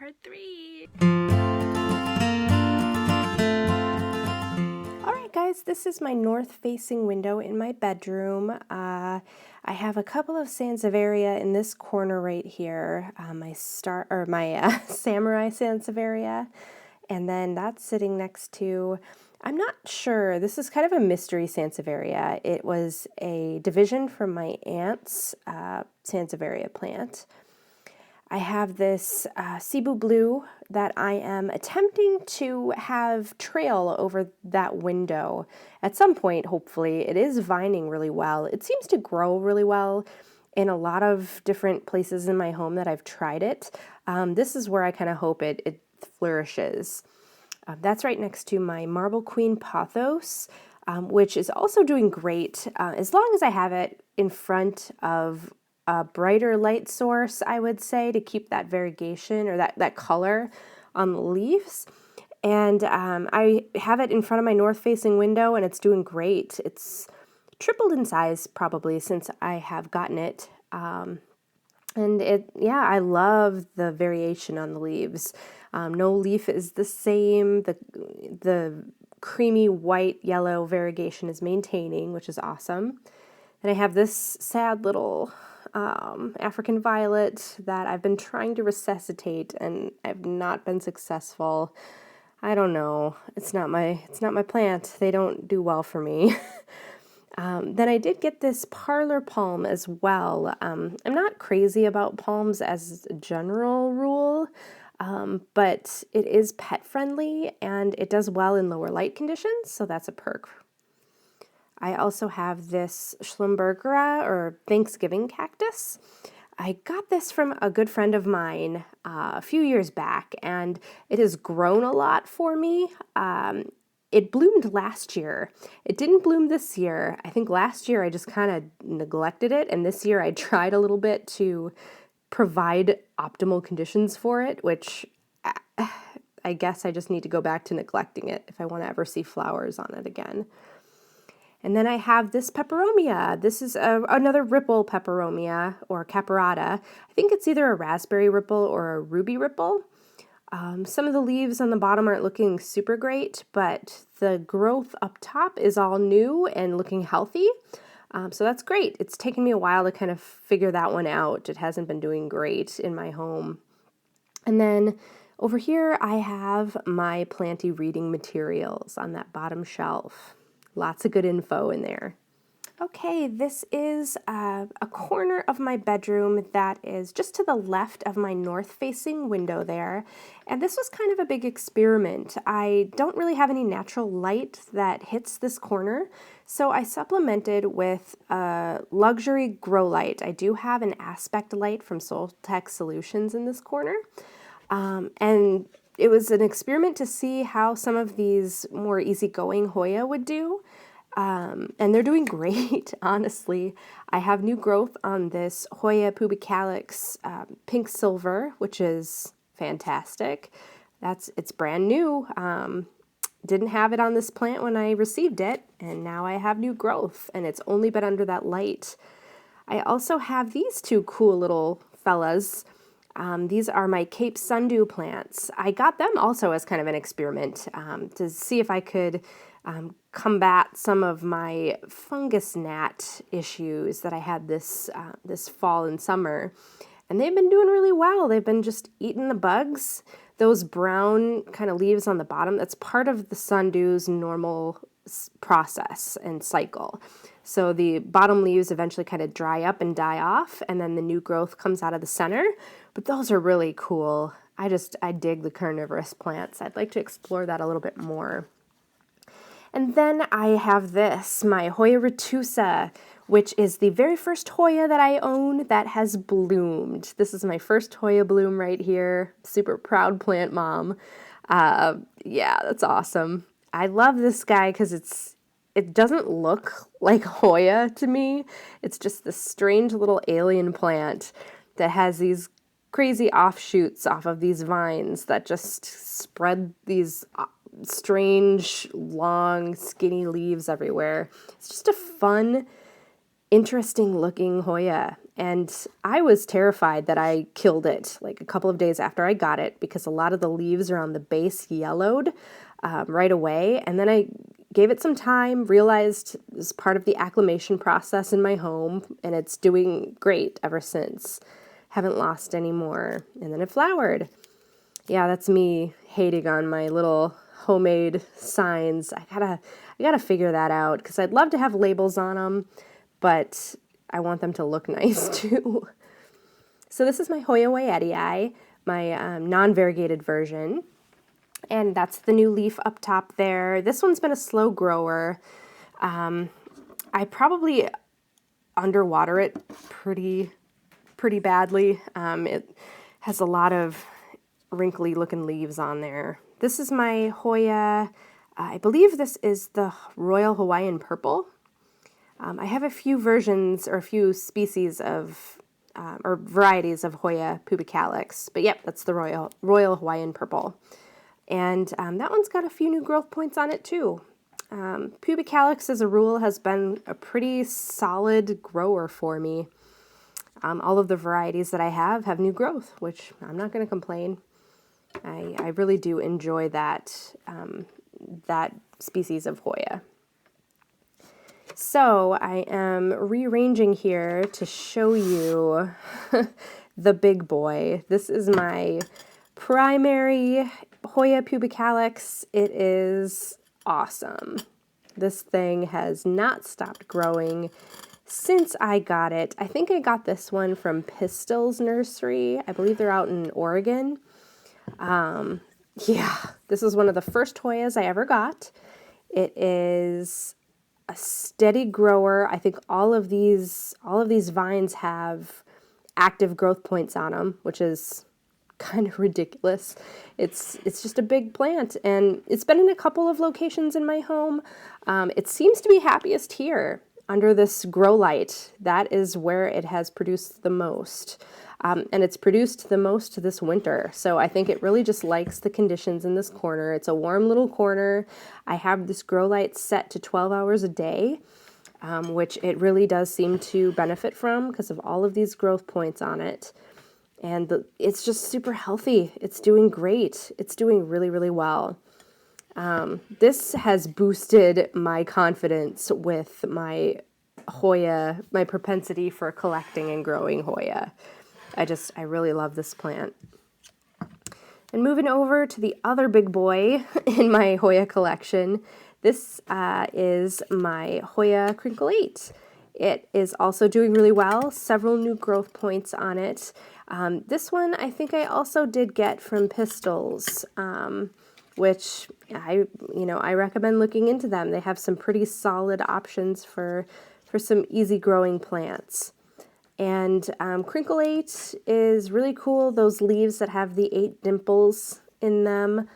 part 3. Alright guys, this is my north-facing window in my bedroom. I have a couple of Sansevieria in this corner right here, my samurai Sansevieria, and then that's sitting next to, I'm not sure, this is kind of a mystery Sansevieria. It was a division from my aunt's Sansevieria plant. I have this Cebu Blue that I am attempting to have trail over that window at some point, hopefully. It is vining really well. It seems to grow really well in a lot of different places in my home that I've tried it. This is where I kind of hope it flourishes. That's right next to my Marble Queen Pothos, which is also doing great as long as I have it in front of a brighter light source, I would say, to keep that variegation or that color on the leaves. And I have it in front of my north-facing window, and it's doing great. It's tripled in size probably since I have gotten it. And I love the variation on the leaves. No leaf is the same. The creamy white yellow variegation is maintaining, which is awesome. And I have this sad little African violet that I've been trying to resuscitate, and I've not been successful. I don't know. It's not my plant. They don't do well for me. Then I did get this parlor palm as well. I'm not crazy about palms as a general rule, but it is pet friendly and it does well in lower light conditions, so that's a perk. I also have this Schlumbergera, or Thanksgiving cactus. I got this from a good friend of mine a few years back, and it has grown a lot for me. It bloomed last year. It didn't bloom this year. I think last year I just kind of neglected it, and this year I tried a little bit to provide optimal conditions for it, which I guess I just need to go back to neglecting it if I want to ever see flowers on it again. And then I have this peperomia. This is another ripple peperomia, or caparata. I think it's either a raspberry ripple or a ruby ripple. Some of the leaves on the bottom aren't looking super great, but the growth up top is all new and looking healthy. So that's great. It's taken me a while to kind of figure that one out. It hasn't been doing great in my home. And then over here I have my planty reading materials on that bottom shelf. Lots of good info in there. Okay, this is a corner of my bedroom that is just to the left of my north-facing window there, and this was kind of a big experiment. I don't really have any natural light that hits this corner, so I supplemented with a luxury grow light. I do have an aspect light from Soltech Solutions in this corner, and it was an experiment to see how some of these more easygoing Hoya would do. And they're doing great, honestly. I have new growth on this Hoya pubicalix pink silver, which is fantastic. It's brand new. Didn't have it on this plant when I received it, and now I have new growth, and it's only been under that light. I also have these two cool little fellas. These are my Cape Sundew plants. I got them also as kind of an experiment to see if I could combat some of my fungus gnat issues that I had this fall and summer. And they've been doing really well. They've been just eating the bugs. Those brown kind of leaves on the bottom, that's part of the sundew's normal process and cycle. So the bottom leaves eventually kind of dry up and die off, and then the new growth comes out of the center. But those are really cool. I dig the carnivorous plants. I'd like to explore that a little bit more. And then I have this, my Hoya retusa, which is the very first Hoya that I own that has bloomed. This is my first Hoya bloom right here. Super proud plant mom. Yeah, that's awesome. I love this guy because it doesn't look like Hoya to me. It's just this strange little alien plant that has these crazy offshoots off of these vines that just spread these strange, long, skinny leaves everywhere. It's just a fun, interesting looking Hoya. And I was terrified that I killed it like a couple of days after I got it because a lot of the leaves around the base yellowed right away. And then I gave it some time, realized it was part of the acclimation process in my home, and it's doing great ever since. Haven't lost any more. And then it flowered. Yeah, that's me hating on my little homemade signs. I gotta figure that out because I'd love to have labels on them, but I want them to look nice too. So this is my Hoya Waiatii, my non-variegated version. And that's the new leaf up top there. This one's been a slow grower. I probably underwater it pretty badly. It has a lot of wrinkly looking leaves on there. This is my Hoya, I believe this is the Royal Hawaiian Purple. I have a few versions or a few species of, or varieties of Hoya pubicalyx, but yep, that's the Royal Hawaiian Purple. And that one's got a few new growth points on it too. Pubicalyx, as a rule, has been a pretty solid grower for me. All of the varieties that I have new growth, which I'm not going to complain. I really do enjoy that, that species of Hoya. So I am rearranging here to show you the big boy. This is my primary Hoya pubicalyx. It is awesome. This thing has not stopped growing since I got it. I think I got this one from Pistol's Nursery. I believe they're out in Oregon. Yeah, this is one of the first Hoyas I ever got. It is a steady grower. I think all of these vines have active growth points on them, which is kind of ridiculous. It's just a big plant, and it's been in a couple of locations in my home. It seems to be happiest here under this grow light. That is where it has produced the most. And it's produced the most this winter. So I think it really just likes the conditions in this corner. It's a warm little corner. I have this grow light set to 12 hours a day, which it really does seem to benefit from because of all of these growth points on it. And it's just super healthy. It's doing great. It's doing really, really well. This has boosted my confidence with my Hoya, my propensity for collecting and growing Hoya. I really love this plant. And moving over to the other big boy in my Hoya collection, this is my Hoya Crinkle 8. It is also doing really well, several new growth points on it. This one I think I also did get from Pistols, which I recommend looking into them. They have some pretty solid options for some easy growing plants. And Crinkle 8 is really cool, those leaves that have the 8 dimples in them.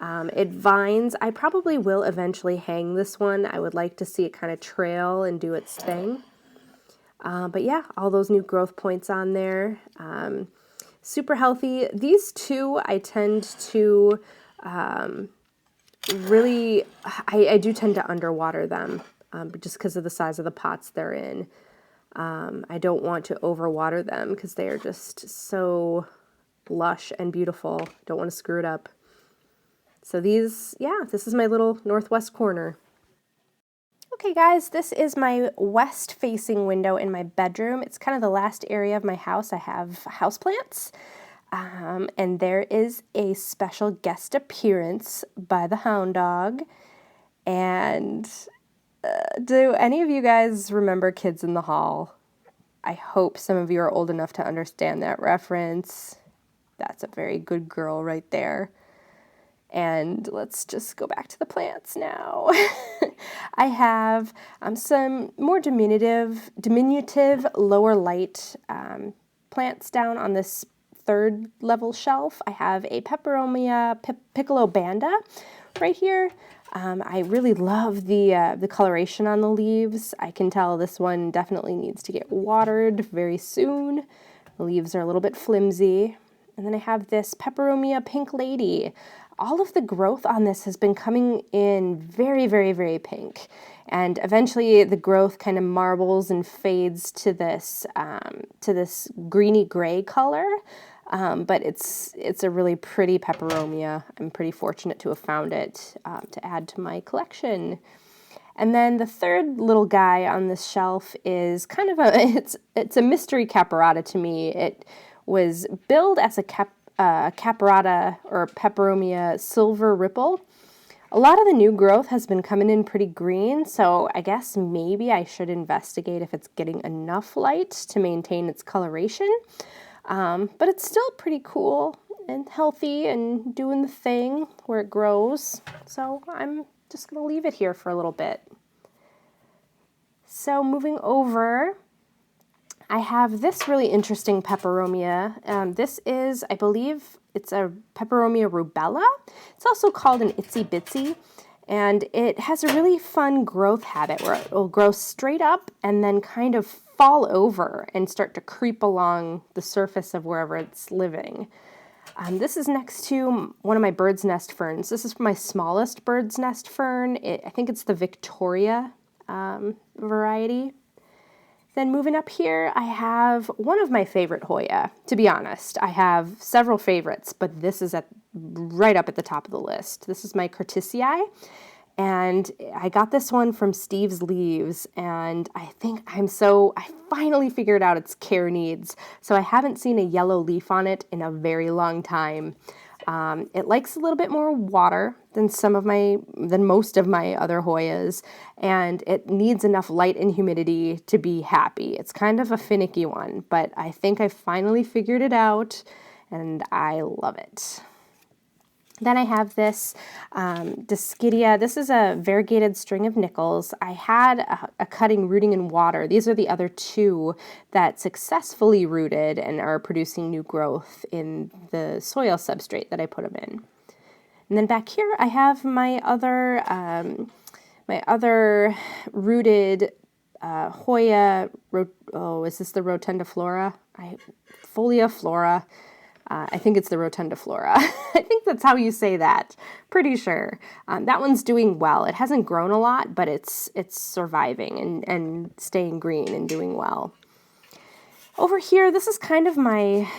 It vines. I probably will eventually hang this one. I would like to see it kind of trail and do its thing. But yeah, all those new growth points on there. Super healthy. These two I tend to really, I do tend to underwater them just because of the size of the pots they're in. I don't want to overwater them because they are just so lush and beautiful. Don't want to screw it up. So this is my little northwest corner. Okay guys, this is my west-facing window in my bedroom. It's kind of the last area of my house I have houseplants. And there is a special guest appearance by the hound dog. And do any of you guys remember Kids in the Hall? I hope some of you are old enough to understand that reference. That's a very good girl right there. And let's just go back to the plants now. I have some more diminutive lower light plants down on this third level shelf. I have a peperomia piccolo banda right here. I really love the coloration on the leaves. I can tell this one definitely needs to get watered very soon. The leaves are a little bit flimsy. And then I have this peperomia pink lady. all of the growth on this has been coming in very, very, very pink. And eventually the growth kind of marbles and fades to this greeny gray color. But it's a really pretty peperomia. I'm pretty fortunate to have found it to add to my collection. And then the third little guy on this shelf is kind of it's a mystery caperata to me. It was billed as a caperata or peperomia silver ripple. A lot of the new growth has been coming in pretty green, so I guess maybe I should investigate if it's getting enough light to maintain its coloration. But it's still pretty cool and healthy and doing the thing where it grows. So I'm just going to leave it here for a little bit. So moving over, I have this really interesting peperomia. This is, I believe, it's a peperomia rubella. It's also called an itsy bitsy, and it has a really fun growth habit where it will grow straight up and then kind of fall over and start to creep along the surface of wherever it's living. This is next to one of my bird's nest ferns. This is my smallest bird's nest fern. I think it's the Victoria variety. Then moving up here, I have one of my favorite Hoya. To be honest, I have several favorites, but this is right up at the top of the list. This is my Curtisii, and I got this one from Steve's Leaves, and I finally figured out its care needs. So I haven't seen a yellow leaf on it in a very long time. It likes a little bit more water than most of my other Hoyas, and it needs enough light and humidity to be happy. It's kind of a finicky one, but I think I finally figured it out, and I love it. Then I have this Discidia. This is a variegated string of nickels. I had a cutting rooting in water. These are the other two that successfully rooted and are producing new growth in the soil substrate that I put them in. And then back here I have my other rooted Hoya. Is this the rotundiflora? Foliiflora. I think it's the rotundiflora. I think that's how you say that. Pretty sure. That one's doing well. It hasn't grown a lot, but it's surviving and staying green and doing well. Over here, this is kind of my,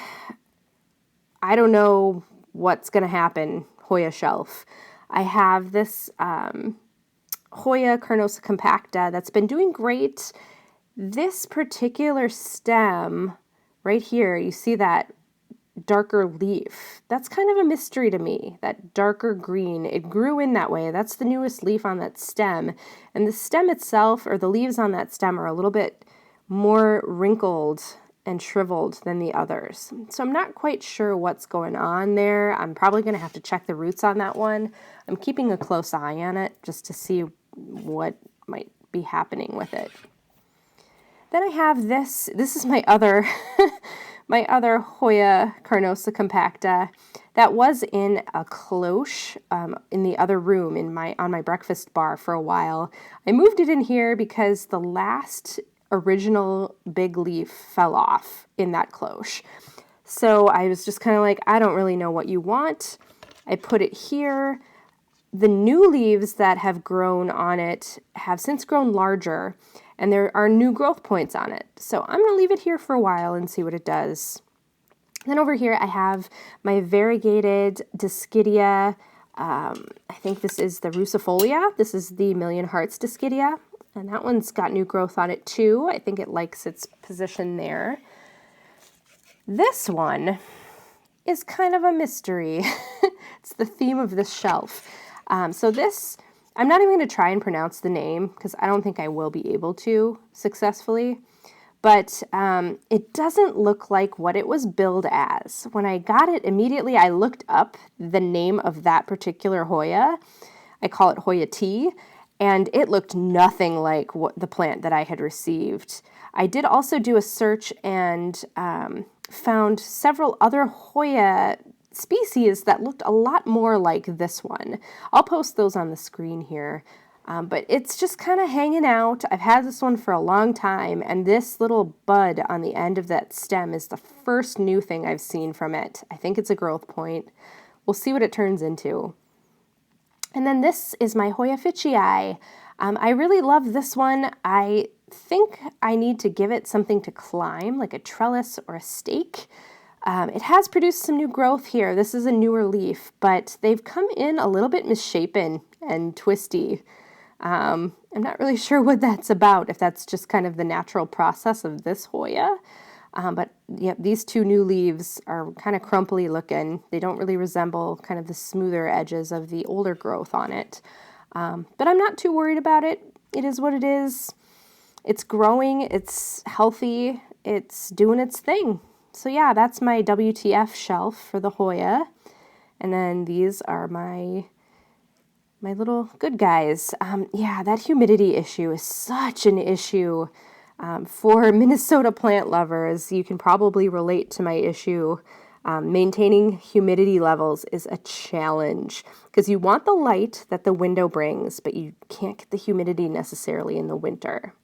I don't know what's going to happen, Hoya shelf. I have this Hoya carnosa compacta that's been doing great. This particular stem right here, you see that darker leaf. That's kind of a mystery to me, that darker green. It grew in that way. That's the newest leaf on that stem. And the stem itself, or the leaves on that stem, are a little bit more wrinkled and shriveled than the others. So I'm not quite sure what's going on there. I'm probably going to have to check the roots on that one. I'm keeping a close eye on it just to see what might be happening with it. Then I have this. This is my other my other Hoya carnosa compacta that was in a cloche in the other room on my breakfast bar for a while. I moved it in here because the last original big leaf fell off in that cloche. So I was just kind of like, I don't really know what you want. I put it here. The new leaves that have grown on it have since grown larger, and there are new growth points on it. So I'm going to leave it here for a while and see what it does. Then over here I have my variegated Discidia. I think this is the Rucifolia. This is the Million Hearts Discidia, and that one's got new growth on it too. I think it likes its position there. This one is kind of a mystery. It's the theme of this shelf. So this, I'm not even going to try and pronounce the name because I don't think I will be able to successfully, but it doesn't look like what it was billed as. When I got it, immediately I looked up the name of that particular Hoya. I call it Hoya tea, and it looked nothing like the plant that I had received. I did also do a search and found several other Hoya species that looked a lot more like this one. I'll post those on the screen here, but it's just kind of hanging out. I've had this one for a long time, and this little bud on the end of that stem is the first new thing I've seen from it. I think it's a growth point. we'll see what it turns into. And then this is my Hoya ficii. I really love this one. I think I need to give it something to climb, like a trellis or a stake. It has produced some new growth here. This is a newer leaf, but they've come in a little bit misshapen and twisty. I'm not really sure what that's about, if that's just kind of the natural process of this Hoya. But yeah, these two new leaves are kind of crumply looking. They don't really resemble kind of the smoother edges of the older growth on it. But I'm not too worried about it. It is what it is. It's growing, it's healthy, it's doing its thing. So yeah, that's my WTF shelf for the Hoya. And then these are my little good guys. Yeah, that humidity issue is such an issue for Minnesota plant lovers. You can probably relate to my issue. Maintaining humidity levels is a challenge because you want the light that the window brings, but you can't get the humidity necessarily in the winter.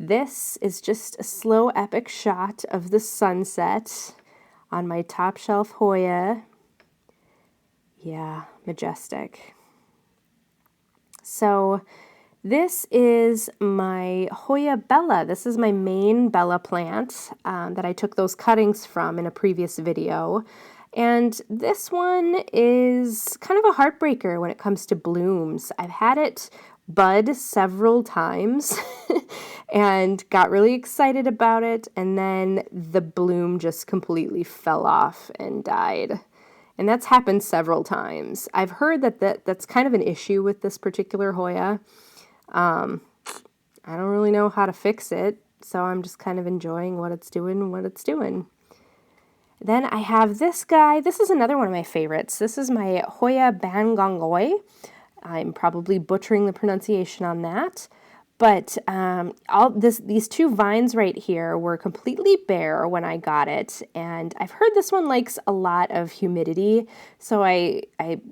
This is just a slow, epic shot of the sunset on my top shelf Hoya. Yeah, majestic. So this is my Hoya Bella. This is my main Bella plant that I took those cuttings from in a previous video. And this one is kind of a heartbreaker when it comes to blooms. I've had it bud several times and got really excited about it, and then the bloom just completely fell off and died. And that's happened several times. I've heard that's kind of an issue with this particular Hoya. I don't really know how to fix it, so I'm just kind of enjoying what it's doing. Then I have this guy. This is another one of my favorites. This is my Hoya Bangongoi. I'm probably butchering the pronunciation on that, but these two vines right here were completely bare when I got it, and I've heard this one likes a lot of humidity, so I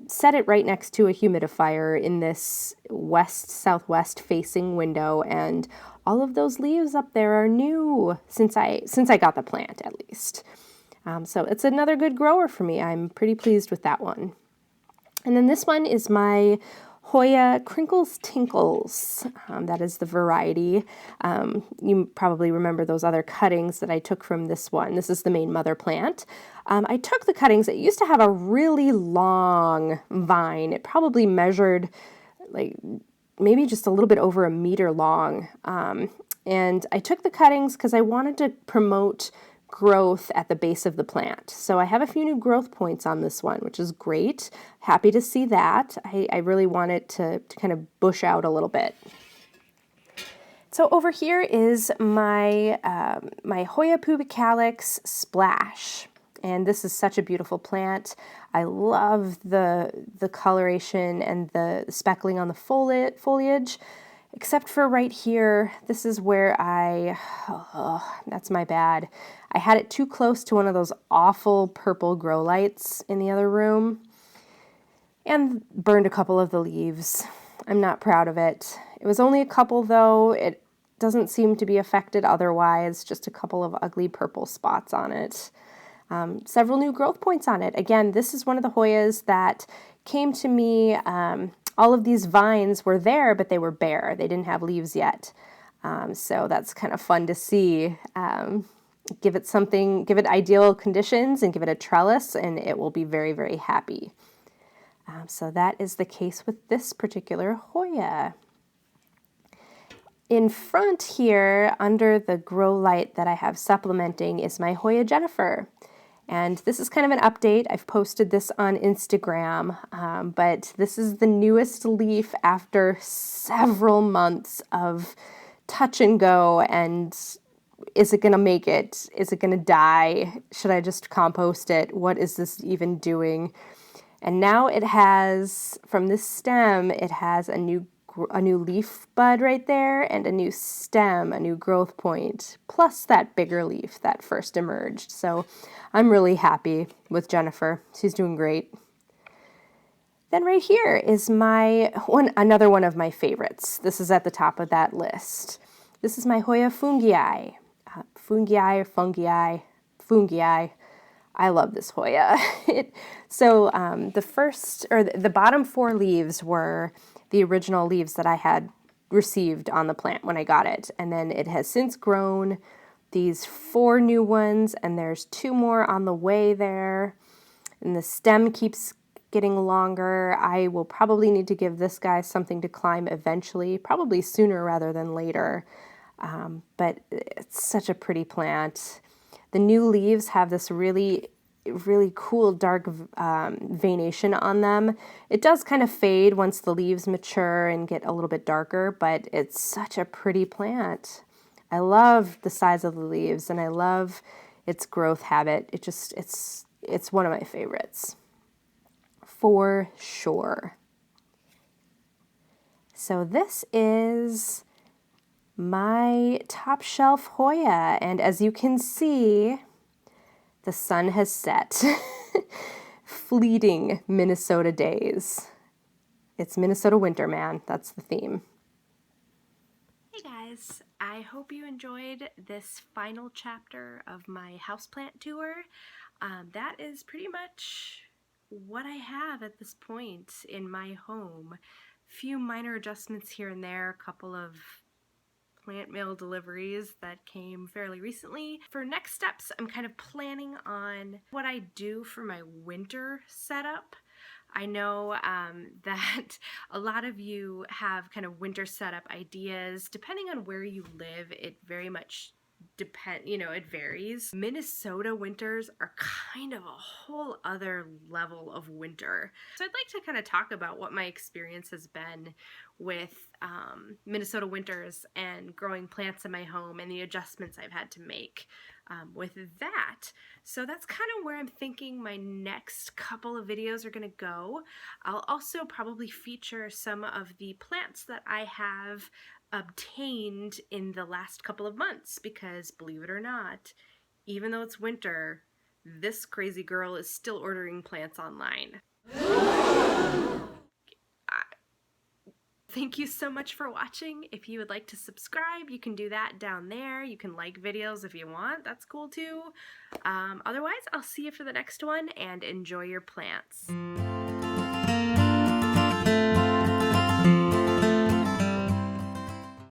set it right next to a humidifier in this west-southwest facing window, and all of those leaves up there are new since I got the plant, at least. So it's another good grower for me. I'm pretty pleased with that one. And then this one is my Hoya Crinkles Tinkles. That is the variety. You probably remember those other cuttings that I took from this one. This is the main mother plant. I took the cuttings. It used to have a really long vine. It probably measured like maybe just a little bit over a meter long. And I took the cuttings because I wanted to promote growth at the base of the plant. So I have a few new growth points on this one, which is great. Happy to see that. I really want it to kind of bush out a little bit. So over here is my my Hoya pubicalix Splash. And this is such a beautiful plant. I love the coloration and the speckling on the foliage. Except for right here, this is where that's my bad. I had it too close to one of those awful purple grow lights in the other room and burned a couple of the leaves. I'm not proud of it. It was only a couple though. It doesn't seem to be affected otherwise, just a couple of ugly purple spots on it. Several new growth points on it. Again, this is one of the Hoyas that came to me. All of these vines were there, but they were bare. They didn't have leaves yet. So that's kind of fun to see. Give it ideal conditions and give it a trellis, and it will be very, very happy. So that is the case with this particular Hoya. In front here, under the grow light that I have supplementing, is my Hoya Jennifer. And this is kind of an update. I've posted this on Instagram, but this is the newest leaf after several months of touch and go. And is it going to make it? Is it going to die? Should I just compost it? What is this even doing? And now it has, from this stem, it has a new leaf bud right there and a new stem, a new growth point, plus that bigger leaf that first emerged. So I'm really happy with Jennifer. She's doing great. Then right here is another one of my favorites. This is at the top of that list. This is my Hoya fungii. Fungii. I love this Hoya. The bottom 4 leaves were the original leaves that I had received on the plant when I got it. And then it has since grown these 4 new ones, and there's 2 more on the way there. And the stem keeps getting longer. I will probably need to give this guy something to climb eventually, probably sooner rather than later. But it's such a pretty plant. The new leaves have this really cool dark veination on them. It does kind of fade once the leaves mature and get a little bit darker, but it's such a pretty plant. I love the size of the leaves, and I love its growth habit. It's one of my favorites, for sure. So this is my top shelf Hoya, and as you can see, the sun has set. Fleeting Minnesota days. It's Minnesota winter, man. That's the theme. Hey guys, I hope you enjoyed this final chapter of my houseplant tour. That is pretty much what I have at this point in my home. Few minor adjustments here and there, a couple of plant mail deliveries that came fairly recently. For next steps, I'm kind of planning on what I do for my winter setup. I know that a lot of you have kind of winter setup ideas. Depending on where you live, it very much it varies. Minnesota winters are kind of a whole other level of winter. So I'd like to kind of talk about what my experience has been with Minnesota winters and growing plants in my home and the adjustments I've had to make with that. So that's kind of where I'm thinking my next couple of videos are going to go. I'll also probably feature some of the plants that I have obtained in the last couple of months, because believe it or not, even though it's winter, this crazy girl is still ordering plants online. Thank you so much for watching. If you would like to subscribe, you can do that down there. You can like videos if you want. That's cool too. Otherwise, I'll see you for the next one, and enjoy your plants.